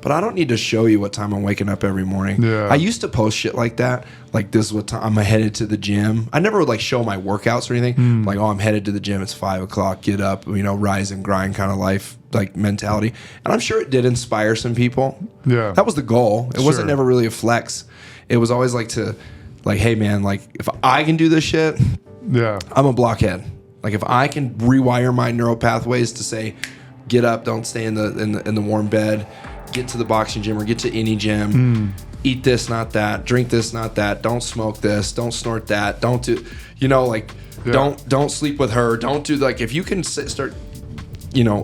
but I don't need to show you what time I'm waking up every morning. Yeah. I used to post shit like that. Like, this is what time I'm headed to the gym. I never would like show my workouts or anything. Like, oh, I'm headed to the gym. It's 5 o'clock. Get up, rise and grind kind of life, like mentality. And I'm sure it did inspire some people. Yeah. That was the goal. It wasn't never really a flex. It was always like hey man, like if I can do this shit, I'm a blockhead. Like if I can rewire my neural pathways to say, get up, don't stay in the warm bed, get to the boxing gym or get to any gym, eat this, not that, drink this, not that, don't smoke this, don't snort that, don't do, don't sleep with her, don't do, like if you can start,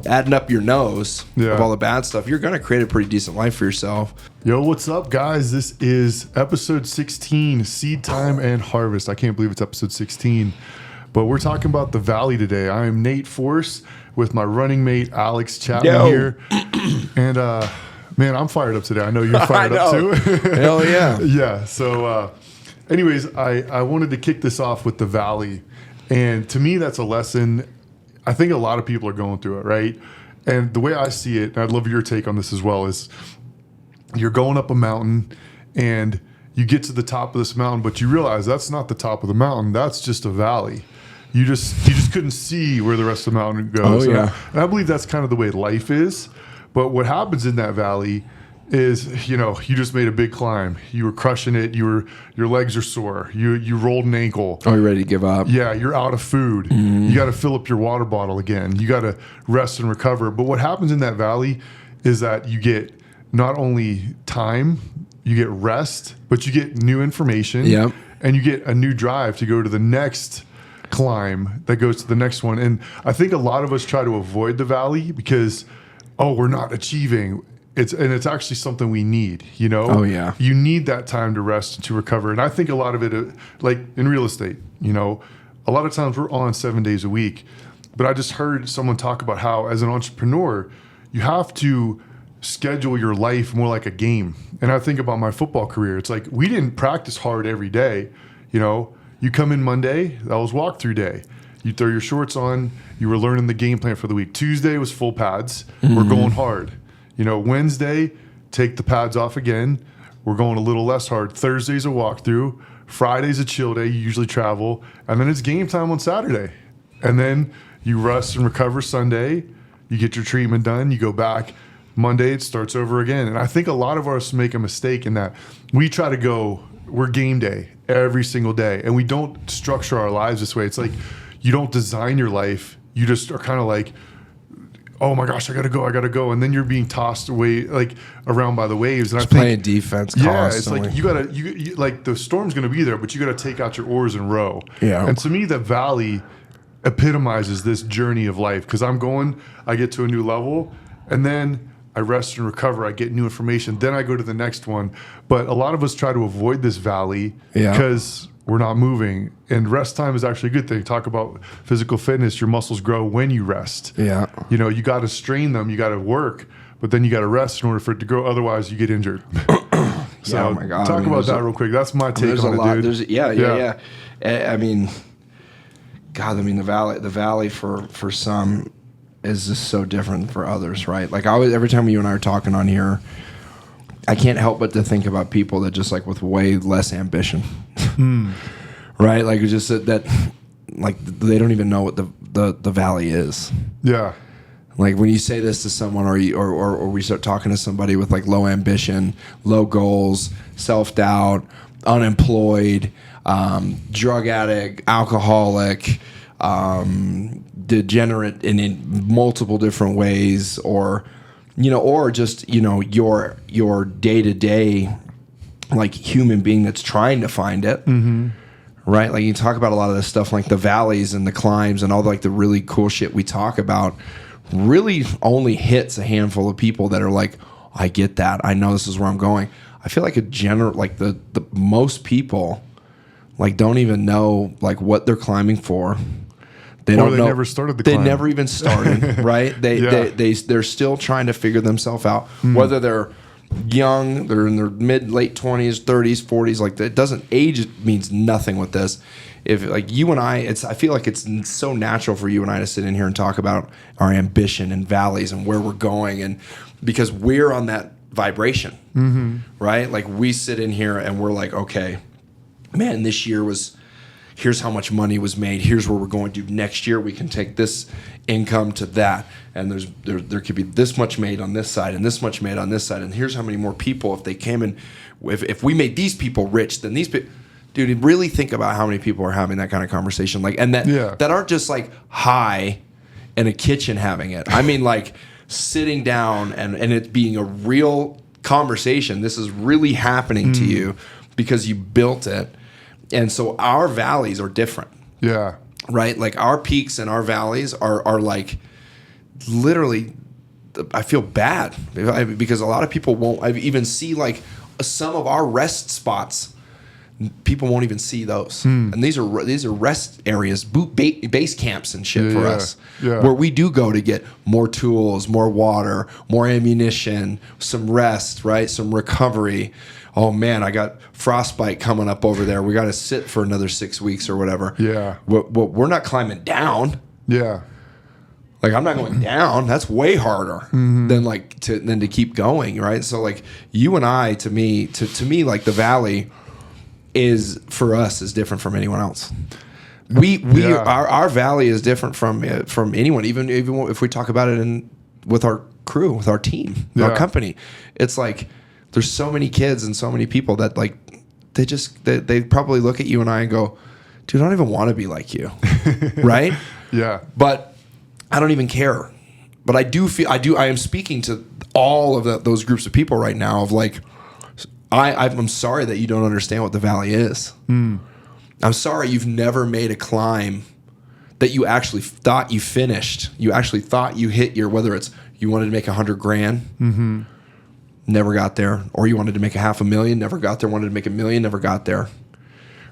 adding up your nose of all the bad stuff, you're going to create a pretty decent life for yourself. Yo, what's up, guys? This is episode 16, Seed Time and Harvest. I can't believe it's episode 16. But we're talking about the Valley today. I am Nate Force with my running mate, Alex Chapman here. And, man, I'm fired up today. I know you're fired up too. Hell yeah. Yeah. So, anyways, I wanted to kick this off with the Valley. And to me, that's a lesson. I think a lot of people are going through it, right? And the way I see it, and I'd love your take on this as well, is you're going up a mountain and you get to the top of this mountain, but you realize that's not the top of the mountain. That's just a valley. You just couldn't see where the rest of the mountain goes. Oh, yeah. And I believe that's kind of the way life is. But what happens in that valley is, you just made a big climb. You were crushing it. Your legs are sore. You rolled an ankle. Oh, you're ready to give up. Yeah, you're out of food. You got to fill up your water bottle again. You got to rest and recover. But what happens in that valley is that you get not only time, you get rest, but you get new information. Yep. And you get a new drive to go to the next climb that goes to the next one. And I think a lot of us try to avoid the valley because, we're not achieving. It's actually something we need, Oh, yeah. You need that time to rest and to recover. And I think a lot of it, like in real estate, a lot of times we're on 7 days a week. But I just heard someone talk about how as an entrepreneur, you have to schedule your life more like a game. And I think about my football career. It's like we didn't practice hard every day. You come in Monday, that was walkthrough day. You throw your shorts on, you were learning the game plan for the week. Tuesday was full pads. We're going hard. Wednesday, take the pads off again. We're going a little less hard. Thursday's a walkthrough. Friday's a chill day. You usually travel. And then it's game time on Saturday. And then you rest and recover Sunday. You get your treatment done. You go back. Monday, it starts over again. And I think a lot of us make a mistake in that we try to go, we're game day every single day. And we don't structure our lives this way. It's like you don't design your life. You just are kind of like, oh my gosh, I gotta go. And then you're being tossed away, like around by the waves. And just playing defense constantly. It's like you like the storm's gonna be there, but you gotta take out your oars and row. Yeah. And to me, the valley epitomizes this journey of life because I get to a new level, and then I rest and recover. I get new information. Then I go to the next one. But a lot of us try to avoid this valley because we're not moving. And rest time is actually a good thing. Talk about physical fitness. Your muscles grow when you rest. Yeah. You got to strain them. You got to work. But then you got to rest in order for it to grow. Otherwise, you get injured. So oh my God. Talk about that real quick. That's my take on it, dude. Yeah. I mean, God, the valley for some is just so different for others, right? Like every time you and I are talking on here, I can't help but to think about people that just like with way less ambition, right? Like just that, like they don't even know what the valley is. Yeah. Like when you say this to someone, or we start talking to somebody with like low ambition, low goals, self-doubt, unemployed, drug addict, alcoholic, degenerate in multiple different ways, or just your day-to-day like human being that's trying to find it. Right? Like you talk about a lot of this stuff like the valleys and the climbs and all like the really cool shit we talk about really only hits a handful of people that are like, I get that, I know this is where I'm going. I feel like the most people like don't even know like what they're climbing for. They never started the climb. They never even started, right? They're still trying to figure themselves out. Whether they're young, they're in their late 20s, 30s, 40s, like it doesn't age means nothing with this. If like you and I feel like it's so natural for you and I to sit in here and talk about our ambition and valleys and where we're going, and because we're on that vibration, right? Like we sit in here and we're like, okay, man, this year here's how much money was made. Here's where we're going to. Next year we can take this income to that, and there could be this much made on this side and this much made on this side, and here's how many more people if they came in. If we made these people rich, then these people. Dude, really think about how many people are having that kind of conversation, like, and that aren't just like high in a kitchen having it. I mean, like sitting down and it being a real conversation. This is really happening to you because you built it. And so our valleys are different. Yeah. Right? Like our peaks and our valleys are like literally, I feel bad because a lot of people won't even see like some of our rest spots. People won't even see those. And these are rest areas, base camps and shit for us, where we do go to get more tools, more water, more ammunition, some rest, right? Some recovery. Oh man, I got frostbite coming up over there. We got to sit for another 6 weeks or whatever. Yeah. We're not climbing down. Yeah. Like I'm not going down. That's way harder than to keep going, right? So like you and I, to me, like the valley is for us is different from anyone else. Our valley is different from anyone. Even if we talk about it with our crew, with our team, our company, it's like there's so many kids and so many people that like they probably look at you and I and go, dude, I don't even want to be like you, right? Yeah. But I don't even care. But I am speaking to all of those groups of people right now of like. I'm sorry that you don't understand what the valley is. I'm sorry you've never made a climb that you actually thought you finished. You actually thought you hit your, whether it's you wanted to make $100,000, never got there, or you wanted to make $500,000, never got there. Wanted to make $1 million, never got there.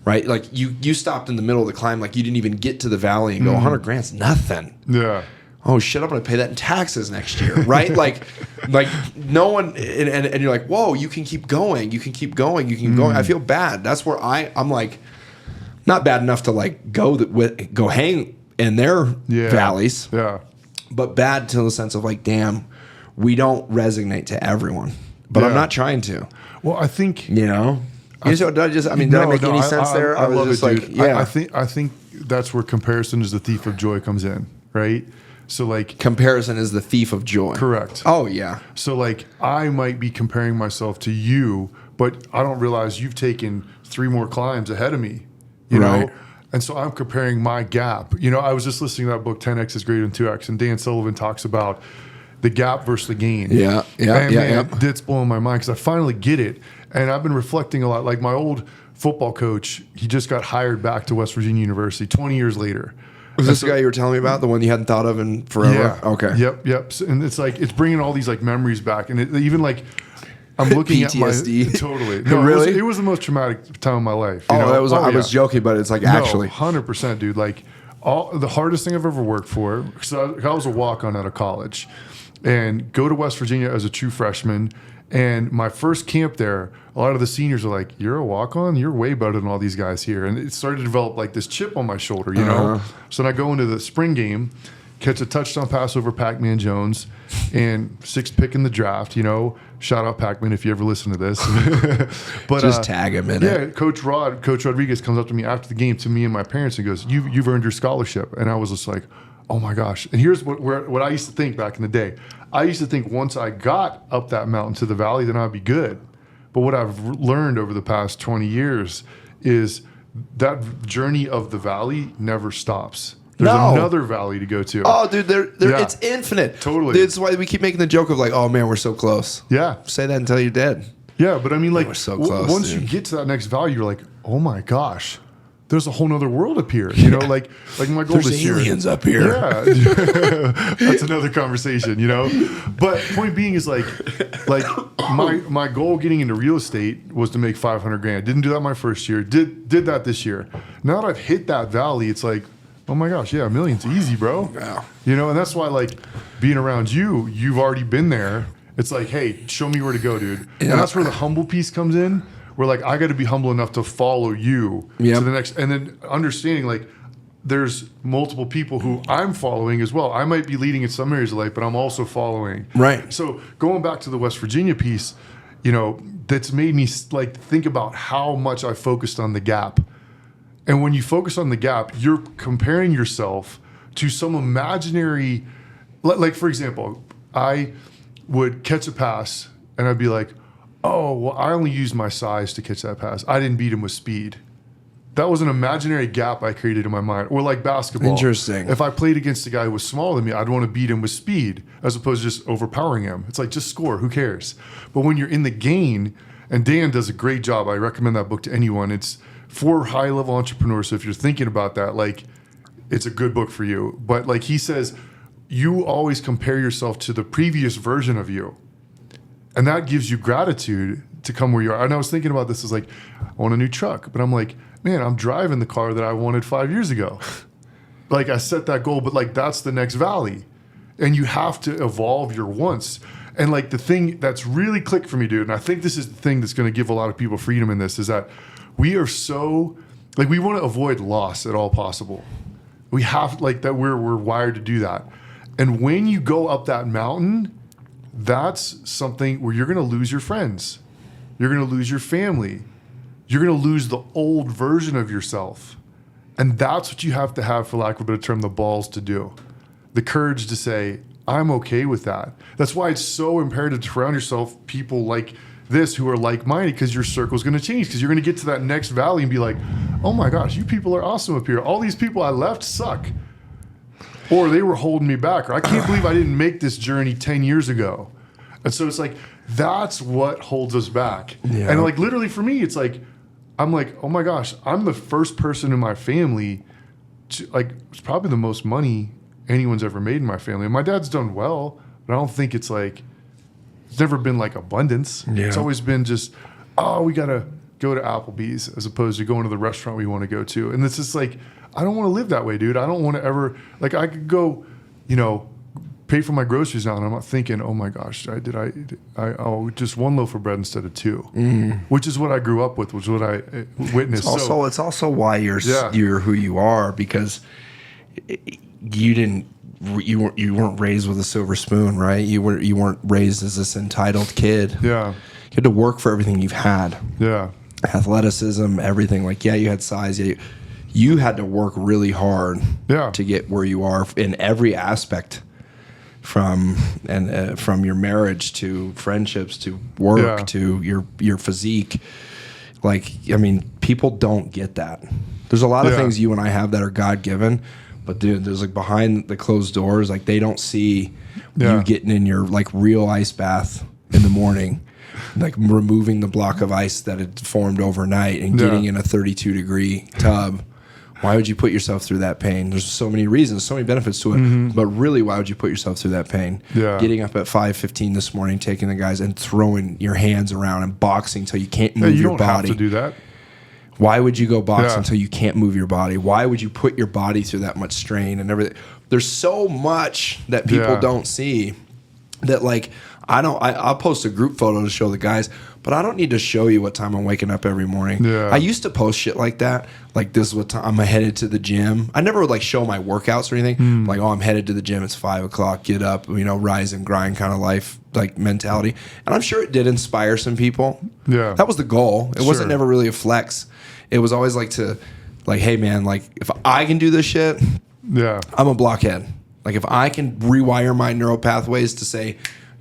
Right? Like you stopped in the middle of the climb, like you didn't even get to the valley and go, $100,000's nothing. Yeah. Oh shit, I'm gonna pay that in taxes next year, right? like no one, and you're like, whoa, you can keep going, you can keep going. I feel bad. That's where I'm like, not bad enough to like go hang in their valleys, but bad to the sense of like, damn, we don't resonate to everyone. But I'm not trying to. Well, I think did I make any sense there? I love it, dude. I think that's where comparison is the thief of joy comes in, right? So like comparison is the thief of joy. Correct. Oh yeah. So like I might be comparing myself to you, but I don't realize you've taken 3 more climbs ahead of me, you know? And so I'm comparing my gap. You know, I was just listening to that book 10X is greater than 2X, and Dan Sullivan talks about the gap versus the gain. That's blowing my mind because I finally get it. And I've been reflecting a lot. Like my old football coach, he just got hired back to West Virginia University 20 years later. Was this the guy you were telling me about, the one you hadn't thought of in forever? Yeah. Okay. Yep. And it's like, it's bringing all these like memories back. And even like, I'm looking PTSD. At my... Totally. No, really? It was the most traumatic time of my life. You know? That was, I was joking, but it's like actually. 100%, dude. Like, the hardest thing I've ever worked for, because I was a walk-on out of college, and go to West Virginia as a true freshman. And my first camp there, a lot of the seniors are like, you're a walk-on? You're way better than all these guys here. And it started to develop like this chip on my shoulder, you know? So then I go into the spring game, catch a touchdown pass over Pac-Man Jones, and 6th pick in the draft, you know? Shout out Pac-Man if you ever listen to this. But just tag him in it. Coach Rodriguez comes up to me after the game, to me and my parents, and goes, you've earned your scholarship. And I was just like, oh my gosh. And here's what I used to think back in the day. I used to think once I got up that mountain to the valley, then I'd be good. But what I've learned over the past 20 years is that journey of the valley never stops. There's another valley to go to. Oh, dude, it's infinite. Totally. That's why we keep making the joke of like, oh man, we're so close. Yeah. Say that until you're dead. Yeah, but I mean, like, we're so close, once you get to that next valley, you're like, oh my gosh, there's a whole nother world up here. You know, like my goal this year. There's aliens up here. Yeah. That's another conversation, you know? But point being is like my goal getting into real estate was to make $500,000. Didn't do that my first year. Did that this year. Now that I've hit that valley, it's like, oh my gosh, yeah, $1 million's easy, bro. Wow. You know, and that's why like being around you've already been there. It's like, hey, show me where to go, dude. Yeah. And that's where the humble piece comes in. Where like I got to be humble enough to follow you to the next, and then understanding like there's multiple people who I'm following as well. I might be leading in some areas of life, but I'm also following. Right. So going back to the West Virginia piece, that's made me like think about how much I focused on the gap. And when you focus on the gap, you're comparing yourself to some imaginary, like for example, I would catch a pass and I'd be like, oh, well, I only used my size to catch that pass. I didn't beat him with speed. That was an imaginary gap I created in my mind. Or like basketball. Interesting. If I played against a guy who was smaller than me, I'd want to beat him with speed as opposed to just overpowering him. It's like, just score. Who cares? But when you're in the game, and Dan does a great job. I recommend that book to anyone. It's for high-level entrepreneurs. So if you're thinking about that, like, it's a good book for you. But like he says, you always compare yourself to the previous version of you. And that gives you gratitude to come where you are. And I was thinking about this as like, I want a new truck. But I'm like, man, I'm driving the car that I wanted 5 years ago. Like I set that goal, but like that's the next valley. And you have to evolve your wants. And like the thing that's really clicked for me, dude, and I think this is the thing that's going to give a lot of people freedom in this, is that we are so, like we want to avoid loss at all possible. We have like that, we're wired to do that. And when you go up that mountain, that's something where you're going to lose your friends. You're going to lose your family. You're going to lose the old version of yourself. And that's what you have to have, for lack of a better term, the balls to do. The courage to say, I'm okay with that. That's why it's so imperative to surround yourself people like this who are like-minded, because your circle is going to change, because you're going to get to that next valley and be like, oh my gosh, you people are awesome up here. All these people I left suck. Or they were holding me back. Or I can't believe I didn't make this journey 10 years ago. And so it's like, that's what holds us back. Yeah. And like literally for me, it's like, I'm like, oh my gosh, I'm the first person in my family to, like, it's probably the most money anyone's ever made in my family. And my dad's done well, but I don't think it's like, it's never been like abundance. Yeah. It's always been just, oh, we got to go to Applebee's as opposed to going to the restaurant we want to go to. And it's just like, I don't want to live that way, dude. I don't want to ever, like I could go, pay for my groceries now, and I'm not thinking, oh my gosh, oh, just one loaf of bread instead of two, which is what I grew up with, which is what I witnessed. It's also why you're who you are, because you weren't raised with a silver spoon, right? You weren't raised as this entitled kid. Yeah, you had to work for everything you've had. Yeah, athleticism, everything. Like, yeah, you had size. Yeah, you had to work really hard. Yeah. To get where you are in every aspect. From your marriage to friendships to work to your physique. Like, I mean, people don't get that. There's a lot of things you and I have that are God-given, but dude, there's like behind the closed doors, like they don't see you getting in your like real ice bath in the morning, like removing the block of ice that had formed overnight and getting in a 32-degree tub. Why would you put yourself through that pain? There's so many reasons, so many benefits to it. But really, why would you put yourself through that pain? Yeah. Getting up at 5:15 this morning, taking the guys and throwing your hands around and boxing until you can't move your body. You don't have to do that. Why would you go box until you can't move your body? Why would you put your body through that much strain and everything? There's so much that people don't see that, like, I'll post a group photo to show the guys, but I don't need to show you what time I'm waking up every morning. Yeah. I used to post shit like that. Like, this is what time I'm headed to the gym. I never would like show my workouts or anything. Like, oh, I'm headed to the gym. It's 5 o'clock. Get up, rise and grind kind of life, like mentality. And I'm sure it did inspire some people. Yeah. That was the goal. It wasn't never really a flex. It was always like hey man, like if I can do this shit, I'm a blockhead. Like if I can rewire my neural pathways to say,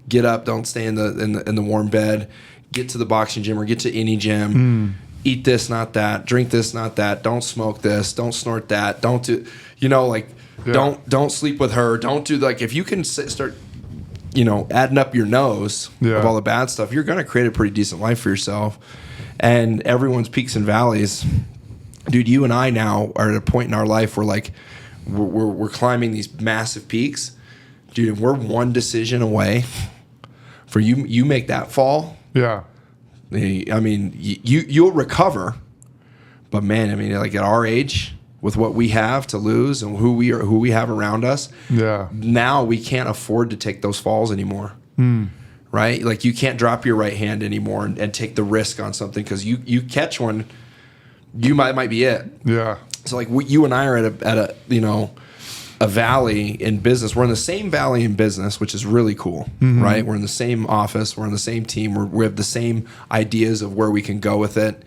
get up, don't stay in the warm bed, get to the boxing gym or get to any gym, eat this, not that, drink this, not that, don't smoke this, don't snort that, don't do, don't sleep with her, don't do, like, if you can start, adding up your nose of all the bad stuff, you're going to create a pretty decent life for yourself. And everyone's peaks and valleys, dude, you and I now are at a point in our life where like we're climbing these massive peaks. Dude, we're one decision away for you make that fall. Yeah. I mean, you'll recover. But man, I mean, like at our age, with what we have to lose and who we have around us, now we can't afford to take those falls anymore. Right? Like you can't drop your right hand anymore and take the risk on something, because you catch one, you might be it. Yeah. So like you and I are at a a valley in business. We're in the same valley in business, which is really cool, right? We're in the same office. We're in the same team. We have the same ideas of where we can go with it.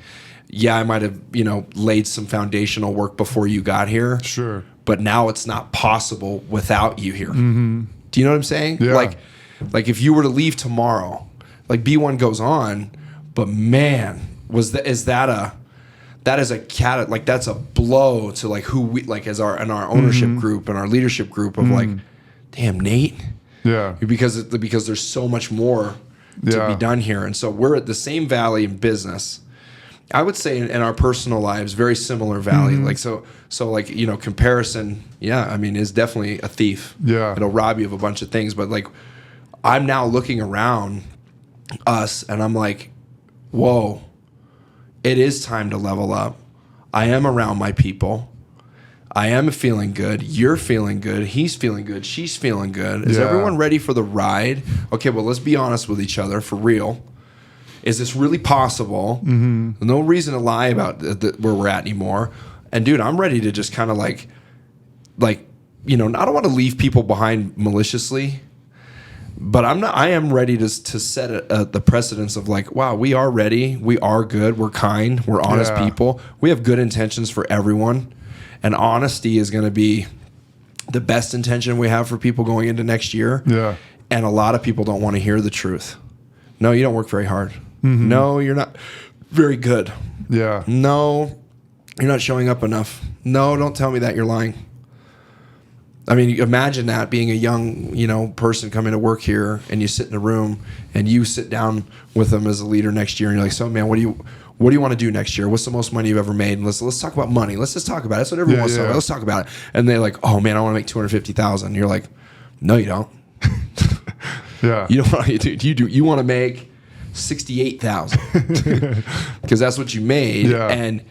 Yeah, I might have, laid some foundational work before you got here. Sure. But now it's not possible without you here. Do you know what I'm saying? Yeah. Like if you were to leave tomorrow, like B1 goes on, but man, that is that's a blow to like who we like as our ownership group and our leadership group of like, damn, Nate. Yeah. Because there's so much more to be done here. And so we're at the same valley in business. I would say in our personal lives, very similar valley. Like so comparison, is definitely a thief. Yeah. It'll rob you of a bunch of things. But like I'm now looking around us and I'm like, whoa, it is time to level up. I am around my people. I am feeling good. You're feeling good. He's feeling good. She's feeling good. Is everyone ready for the ride? Okay, well, let's be honest with each other for real. Is this really possible? No reason to lie about where we're at anymore. And dude, I'm ready to just kind of I don't want to leave people behind maliciously, but I am ready to set the precedence of like, wow, we are ready. We are good. We're kind. We're honest people. We have good intentions for everyone. And honesty is going to be the best intention we have for people going into next year. Yeah. And a lot of people don't want to hear the truth. No, you don't work very hard. No, you're not very good. Yeah. No, you're not showing up enough. No, don't tell me that. You're lying. I mean, imagine that being a young, person coming to work here, and you sit in a room and you sit down with them as a leader next year, and you're like, so man, what do you want to do next year? What's the most money you've ever made? And let's talk about money. Let's just talk about it. That's what everyone wants to talk about. Let's talk about it. And they're like, oh man, I want to make $250,000. You're like, no, you don't. Yeah. You don't want to do. You want to make $68,000 because that's what you made, and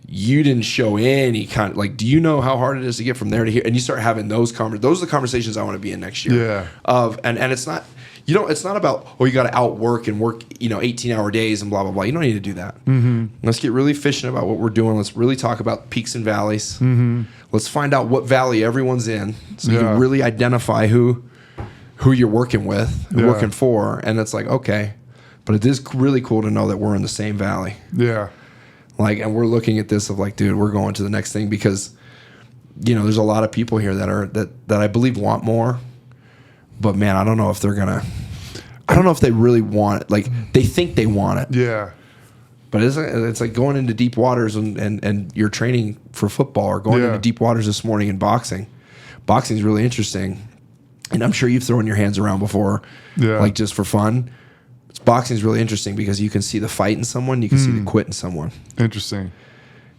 you didn't show any kind of like. Do you know how hard it is to get from there to here? And you start having those conversations. Those are the conversations I want to be in next year. Yeah. And it's not. It's not about you got to outwork and work 18-hour days and blah blah blah. You don't need to do that. Let's get really efficient about what we're doing. Let's really talk about peaks and valleys. Let's find out what valley everyone's in, so you can really identify who you're working with, working for, and it's like, okay, but it is really cool to know that we're in the same valley. Yeah. Like, and we're looking at this of like, dude, we're going to the next thing because, there's a lot of people here that I believe want more, but man, I don't know if they're gonna. I don't know if they really want it. Like, they think they want it. Yeah. But it's like going into deep waters and you're training for football, or going into deep waters this morning in boxing. Boxing is really interesting. And I'm sure you've thrown your hands around before, like just for fun. Boxing is really interesting because you can see the fight in someone, you can see the quit in someone. Interesting.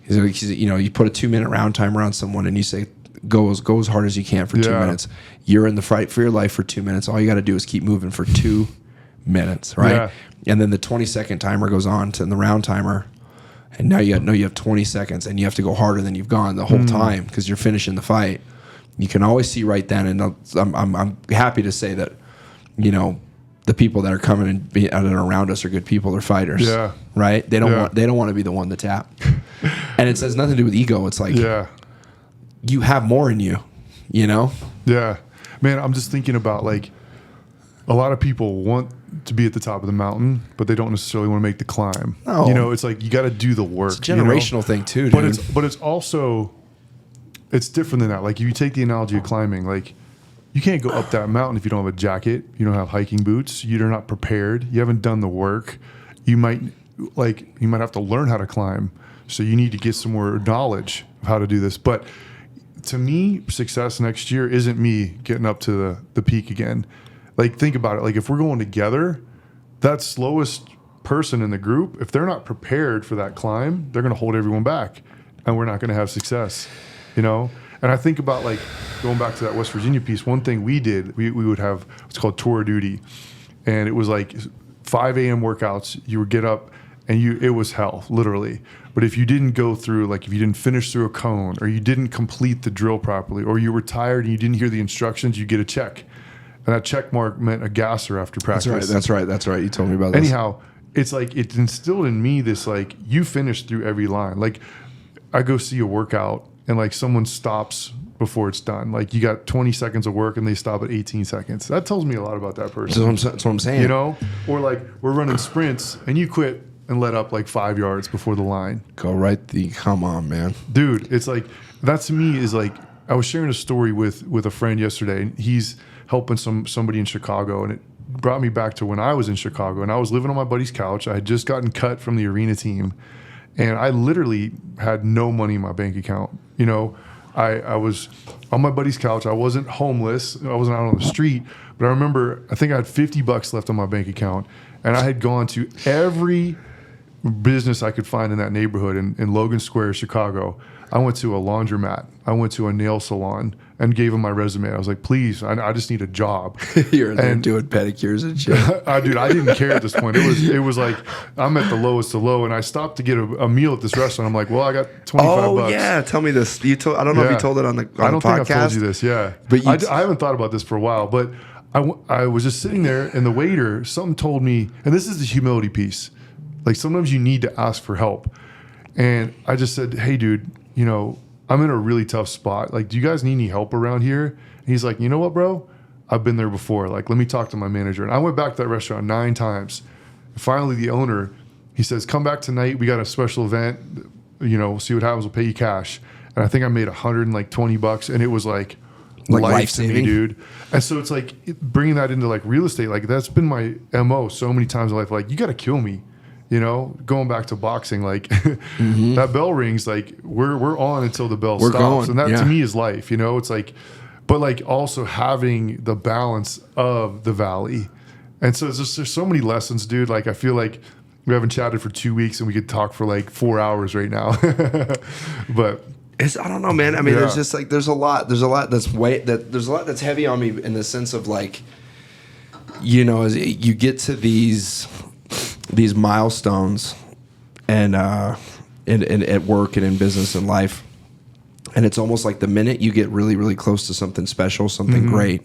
You put a 2-minute round timer on someone and you say, go as hard as you can for 2 minutes. You're in the fight for your life for 2 minutes. All you got to do is keep moving for 2 minutes, right? Yeah. And then the 20-second timer goes on to the round timer, and now you have 20 seconds, and you have to go harder than you've gone the whole time because you're finishing the fight. You can always see right then, and I'm happy to say that, the people that are coming and around us are good people. They're fighters, right? They don't want to be the one to tap, and it has nothing to do with ego. It's like you have more in you, Yeah, man. I'm just thinking about like a lot of people want to be at the top of the mountain, but they don't necessarily want to make the climb. No. It's like you got to do the work. It's a generational thing too, dude. But it's also different than that. Like if you take the analogy of climbing, like. You can't go up that mountain if you don't have a jacket. You don't have hiking boots. You're not prepared. You haven't done the work. You might have to learn how to climb. So you need to get some more knowledge of how to do this. But to me, success next year isn't me getting up to the peak again. Like think about it. Like if we're going together, that slowest person in the group, if they're not prepared for that climb, they're going to hold everyone back, and we're not going to have success. And I think about like going back to that West Virginia piece. One thing we did, we would have what's called tour duty, and it was like 5 a.m. workouts. You would get up, and it was hell, literally. But if you didn't go through, like if you didn't finish through a cone, or you didn't complete the drill properly, or you were tired and you didn't hear the instructions, you get a check, and that check mark meant a gasser after practice. That's right. You told me about this. Anyhow, it's like it instilled in me this like you finish through every line. Like I go see a workout. and like someone stops before it's done. Like you got 20 seconds of work and they stop at 18 seconds. That tells me a lot about that person. That's what I'm saying. You know? Or like we're running sprints and you quit and let up like 5 yards before the line. Come on, man. Dude, it's like, that to me is like, I was sharing a story with a friend yesterday, and he's helping somebody in Chicago, and it brought me back to when I was in Chicago, and I was living on my buddy's couch. I had just gotten cut from the arena team, and I literally had no money in my bank account. You know, I was on my buddy's couch. I wasn't homeless. I wasn't out on the street, but I remember I think I had $50 left on my bank account, and I had gone to every business I could find in that neighborhood in Logan Square, Chicago. I went to a laundromat. I went to a nail salon and gave him my resume. I was like, please, I just need a job. You're in there doing pedicures and shit. Dude, I didn't care at this point. It was like, I'm at the lowest of low, and I stopped to get a meal at this restaurant. I'm like, well, I got $25. Oh, yeah. Tell me this. I don't know if you told it on the podcast. I don't think I've told you this, yeah. But I haven't thought about this for a while, but I was just sitting there, and the waiter, something told me, and this is the humility piece. Like, sometimes you need to ask for help. And I just said, hey, dude, you know, I'm in a really tough spot. Like, do you guys need any help around here? And he's like, you know what, bro? I've been there before. Like, let me talk to my manager. And I went back to that restaurant 9 times. And finally, the owner, he says, come back tonight. We got a special event. You know, we'll see what happens. We'll pay you cash. And I think I made $120, and it was like life to me, dude. And so it's like bringing that into like real estate. Like, that's been my MO so many times in life. Like, you got to kill me. You know, going back to boxing, like that bell rings, like we're on until the bell stops. Going. And that to me is life, you know, it's like, but like also having the balance of the valley. And so there's so many lessons, dude. Like, I feel like we haven't chatted for 2 weeks and we could talk for like 4 hours right now. But I don't know, man. I mean, there's just like, there's a lot that's heavy on me in the sense of like, you know, as you get to these milestones and at work and in business and life, and it's almost like the minute you get really, really close to something special, something great,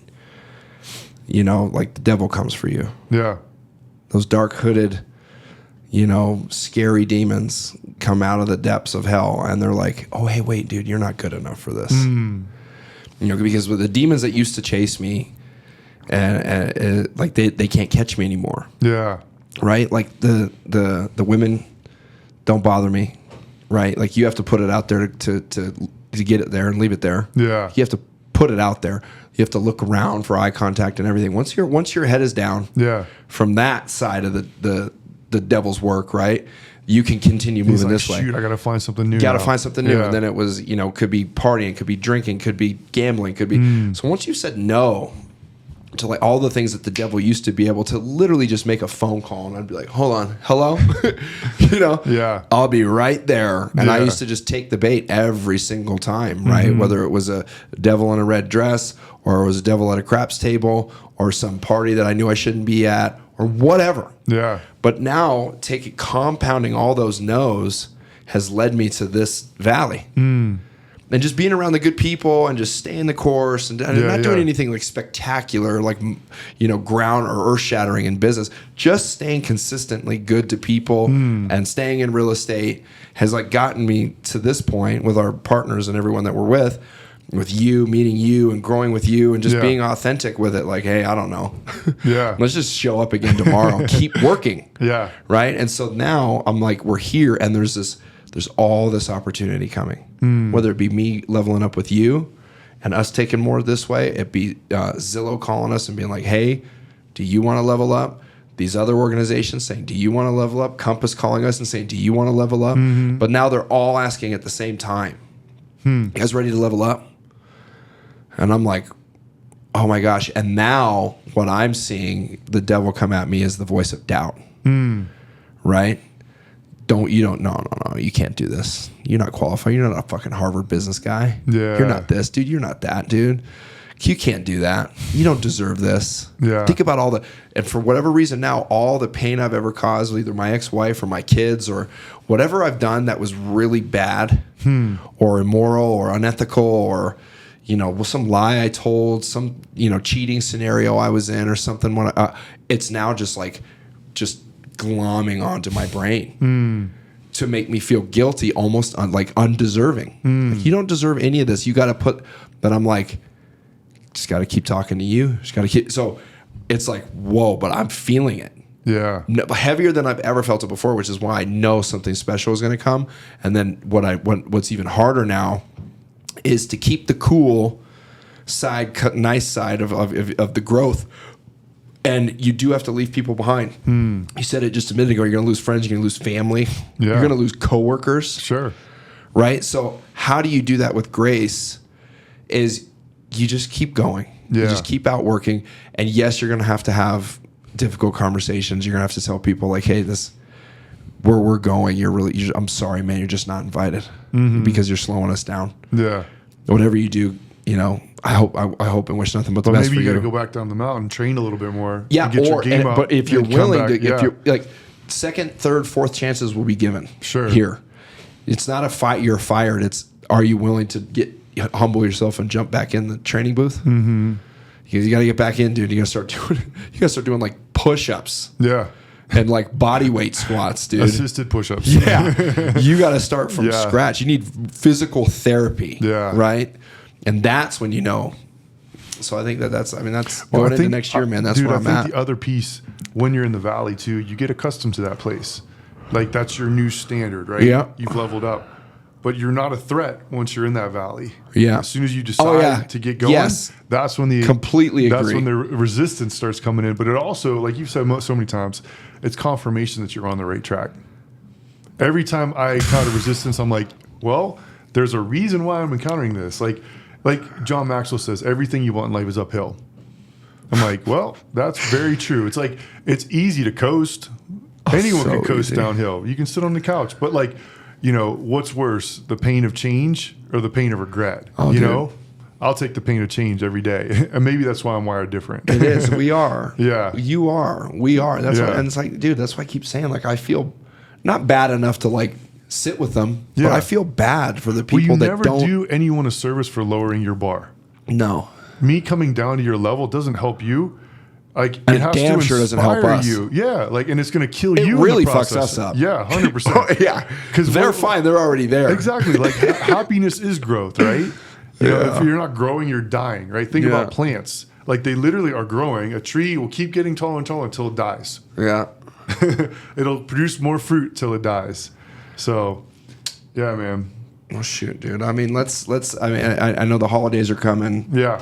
you know, like the devil comes for you. Yeah. Those dark hooded, you know, scary demons come out of the depths of hell, and they're like, oh, hey, wait, dude, you're not good enough for this. You know, because with the demons that used to chase me, and like they can't catch me anymore. Yeah. Right? Like the women don't bother me, right? Like, you have to put it out there to get it there and leave it there. Yeah. You have to put it out there. You have to look around for eye contact and everything. Once your head is down, from that side of the devil's work, right? You can continue moving this way. Shoot, I gotta find something new. Find something new. And then it was, you know, could be partying, could be drinking, could be gambling, could be. So once you said no to like all the things that the devil used to be able to literally just make a phone call, and I'd be like, hold on, hello? You know? Yeah. I'll be right there. And I used to just take the bait every single time, right? Whether it was a devil in a red dress, or it was a devil at a craps table, or some party that I knew I shouldn't be at, or whatever. Yeah. But now compounding all those no's has led me to this valley. And just being around the good people and just staying the course and not doing anything like spectacular, like, you know, ground or earth shattering in business, just staying consistently good to people and staying in real estate has like gotten me to this point with our partners and everyone that we're with you, meeting you and growing with you and just being authentic with it. Like, hey, I don't know. Let's just show up again tomorrow. Keep working. Yeah. Right. And so now I'm like, we're here, and there's all this opportunity coming, whether it be me leveling up with you and us taking more this way, it be Zillow calling us and being like, hey, do you want to level up? These other organizations saying, do you want to level up? Compass calling us and saying, do you want to level up? But now they're all asking at the same time, you guys ready to level up? And I'm like, oh my gosh. And now what I'm seeing the devil come at me is the voice of doubt, right? No, you can't do this. You're not qualified. You're not a fucking Harvard business guy. Yeah. You're not this, dude. You're not that, dude. You can't do that. You don't deserve this. Yeah. Think about and for whatever reason now, all the pain I've ever caused with either my ex-wife or my kids or whatever I've done that was really bad or immoral or unethical or, you know, some lie I told, some, you know, cheating scenario I was in or something. It's now just glomming onto my brain to make me feel guilty, almost like undeserving. Like, you don't deserve any of this. You got to put, but I'm like, just got to keep talking to you. Just got to keep. So it's like, whoa, but I'm feeling it. Yeah. No, heavier than I've ever felt it before, which is why I know something special is going to come. And then what's even harder now is to keep the cool side, nice side of the growth. And you do have to leave people behind. You said it just a minute ago. You're going to lose friends. You're going to lose family. Yeah. You're going to lose coworkers. Sure. Right? So how do you do that with grace is you just keep going. Yeah. You just keep out working. And yes, you're going to have difficult conversations. You're going to have to tell people like, hey, this where we're going, I'm sorry, man. You're just not invited because you're slowing us down. Yeah. Whatever you do, I hope and wish nothing but the best for you. Maybe you got to go back down the mountain, train a little bit more. Yeah, get your game up, but if you're willing to, if you're like second, third, fourth chances will be given. Sure. Here, it's not a fight. You're fired. It's are you willing to humble yourself and jump back in the training booth? Mm-hmm. Because you got to get back in, dude. You got to start doing like push-ups. Yeah. And like body weight squats, dude. Assisted push-ups. Yeah. You got to start from scratch. You need physical therapy. Yeah. Right. And that's when So I think that's going into next year, man. That's where I'm at. The other piece, when you're in the valley too, you get accustomed to that place. Like that's your new standard, right? Yeah. You've leveled up. But you're not a threat once you're in that valley. Yeah. As soon as you decide to get going, that's when completely when the resistance starts coming in. But it also, like you've said so many times, it's confirmation that you're on the right track. Every time I encounter resistance, I'm like, well, there's a reason why I'm encountering this. Like John Maxwell says, everything you want in life is uphill. I'm like, well, that's very true. It's like, it's easy to coast. Anyone can coast downhill. You can sit on the couch. But like, what's worse, the pain of change or the pain of regret? I'll take the pain of change every day. And maybe that's why I'm wired different. It is. We are. Yeah. You are. We are. That's why, and it's like, dude, that's why I keep saying, like, I feel not bad enough to like sit with them, but I feel bad for the people that don't. You never do anyone a service for lowering your bar. No. Me coming down to your level doesn't help you. Like and it has damn to sure doesn't help us. You. Yeah, like, and it's going to kill you. It really in the fucks process. us up. Yeah, 100%. Yeah, because they're fine. They're already there. Exactly. Like happiness is growth, right? You know, if you're not growing, you're dying, right? Think about plants. Like they literally are growing. A tree will keep getting taller and taller until it dies. Yeah. It'll produce more fruit till it dies. So, yeah, man. Well, shoot, dude. I mean, I know the holidays are coming. Yeah.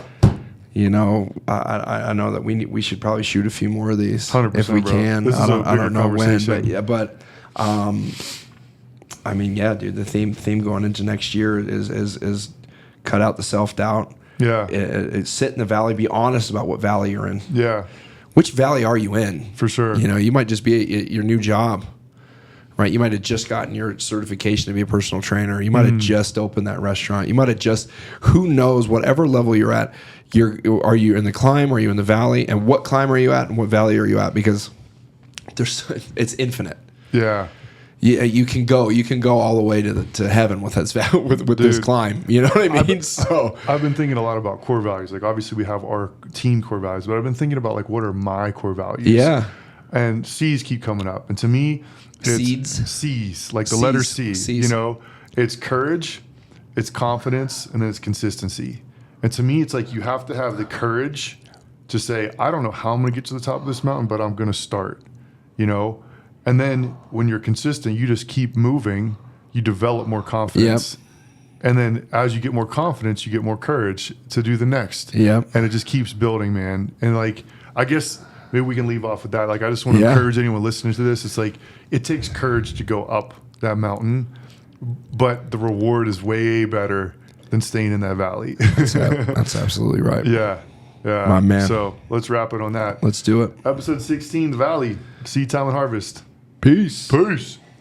I know that we should probably shoot a few more of these 100%, if we can. I don't know when, but I mean, yeah, dude. The theme going into next year is cut out the self-doubt. Yeah. Sit in the valley. Be honest about what valley you're in. Yeah. Which valley are you in? For sure. You might just be at your new job, right? You might have just gotten your certification to be a personal trainer. You might have just opened that restaurant. You might have just, who knows, whatever level you're at, are you in the climb? Are you in the valley? And what climb are you at? And what valley are you at? Because it's infinite. Yeah. You can go all the way to heaven with this climb. You know what I mean? I've been thinking a lot about core values. Like obviously we have our team core values, but I've been thinking about like what are my core values? Yeah. And C's keep coming up. And to me, it's C's, like the letter C. C's. It's courage, it's confidence, and then it's consistency. And to me, it's like you have to have the courage to say, I don't know how I'm going to get to the top of this mountain, but I'm going to start, And then when you're consistent, you just keep moving, you develop more confidence. Yep. And then as you get more confidence, you get more courage to do the next. Yep. And it just keeps building, man. And like, I guess maybe we can leave off with that. Like, I just want to encourage anyone listening to this. It's like, it takes courage to go up that mountain, but the reward is way better than staying in that valley. That's absolutely right. Yeah. Yeah. My man. So let's wrap it on that. Let's do it. Episode 16, The Valley, Seed Time and Harvest. Peace. Peace.